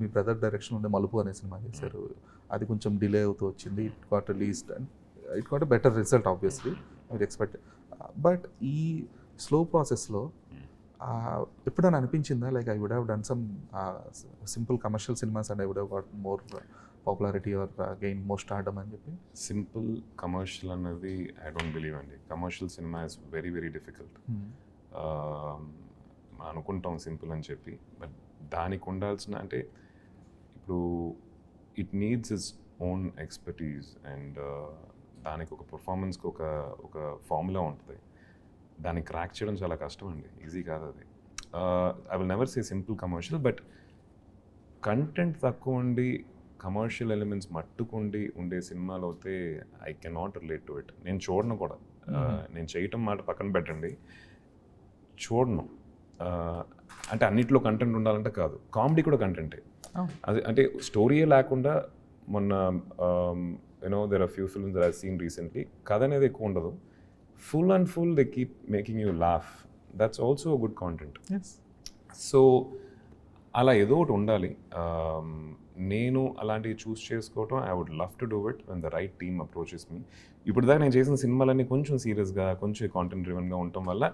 మీ brother direction ఉండే మలుపు అనే సినిమా చేశారు. అది కొంచెం డిలే అవుతూ వచ్చింది. It got released and it got a better result obviously మీరు ఎక్స్పెక్ట్. బట్ ఈ స్లో ప్రాసెస్లో ఎప్పుడైనా అనిపించిందా like I would have done some simple commercial cinemas and I would have got more popularity or gain more stardom అని చెప్పి? Simple commercial అన్నది I don't believe అండి. Commercial cinema is very very difficult. మనం అనుకుంటాం simple అని చెప్పి, but దానికి ఉండాల్సిన అంటే ఇప్పుడు it needs is own expertise and దానికి ఒక పర్ఫార్మెన్స్కి ఒక ఫార్ములా ఉంటుంది. దాన్ని క్రాక్ చేయడం చాలా కష్టం అండి, ఈజీ కాదు అది. I will never say simple commercial, but content తక్కువ ఉండి కమర్షియల్ ఎలిమెంట్స్ మట్టుకుండి ఉండే సినిమాలు అయితే I can not relate to it. నేను చూడను కూడా. నేను చేయటం మాట పక్కన పెట్టండి, చూడను. అంటే అన్నిట్లో కంటెంట్ ఉండాలంటే కాదు, కామెడీ కూడా కంటెంటే. అది అంటే స్టోరీయే లేకుండా మొన్న you know there are few films that I seen recently కథ అనేది ఎక్కువ ఉండదు, full and full they keep making you laugh. That's also good content. So అలా ఏదో ఒకటి ఉండాలి. నేను అలాంటివి చూస్ చేసుకోవటం I would love to do it when the right team approaches me. ఇప్పుడు దాకా నేను చేసిన సినిమాలన్నీ కొంచెం సీరియస్గా, కొంచెం కాంటెంట్ డ్రివెన్గా ఉండటం వల్ల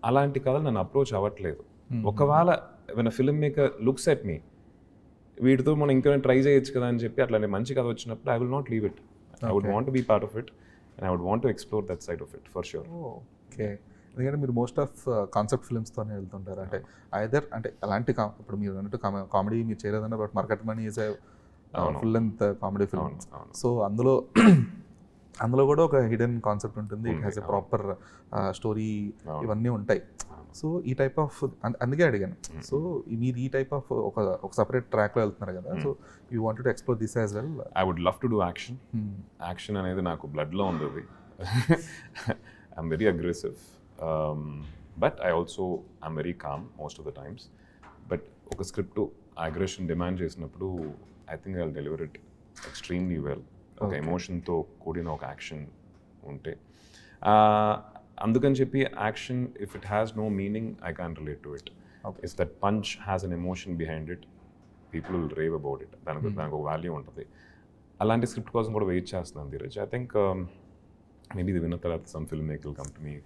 అలాంటి కథలు నన్ను అప్రోచ్ అవ్వట్లేదు. ఒకవేళ when a film maker looks at me, వీటితో మనం ఇంకేమైనా ట్రై చేయొచ్చు కదా అని చెప్పి అట్లాంటి మంచి కథ వచ్చినప్పుడు I will not leave it. I would want to be part of it and I would want to explore that side of it for sure. Okay. ఎందుకంటే మీరు మోస్ట్ ఆఫ్ కాన్సెప్ట్ ఫిల్మ్స్తోనే వెళ్తుంటారు. అంటే ఐదర్ అంటే అలాంటి ఇప్పుడు మీరు అన్నట్టు కామెడీ మీరు చేయలేదన్న, but market money is full length comedy film. So అందులో కూడా ఒక హిడెన్ కాన్సెప్ట్ ఉంటుంది, it has a proper story, ఇవన్నీ ఉంటాయి. సో ఈ టైప్ ఆఫ్ అందుకే అడిగాను. సో మీరు ఈ టైప్ ఆఫ్ ఒక సపరేట్ ట్రాక్లో వెళ్తున్నారు కదా, so you wanted to explore this as well. I would love to do action. Action అనేది నాకు బ్లడ్లో ఉంది. I'm very aggressive, but I also I'm very calm most of the times. But ఒక script aggression demand చేసినప్పుడు I think I will deliver it extremely well. ఒక ఎమోషన్తో కూడిన ఒక యాక్షన్ ఉంటే, అందుకని చెప్పి action if it has no meaning I can relate to it. If that punch has an emotion behind it, people will rave about it. దానికి ఒక value ఉంటుంది. అలాంటి స్క్రిప్ట్ కోసం కూడా వెయిట్ చేస్తున్నాను ధీరజ్. ఐ థింక్ మేబీ ఇది విన్న తర్వాత some film maker will come to me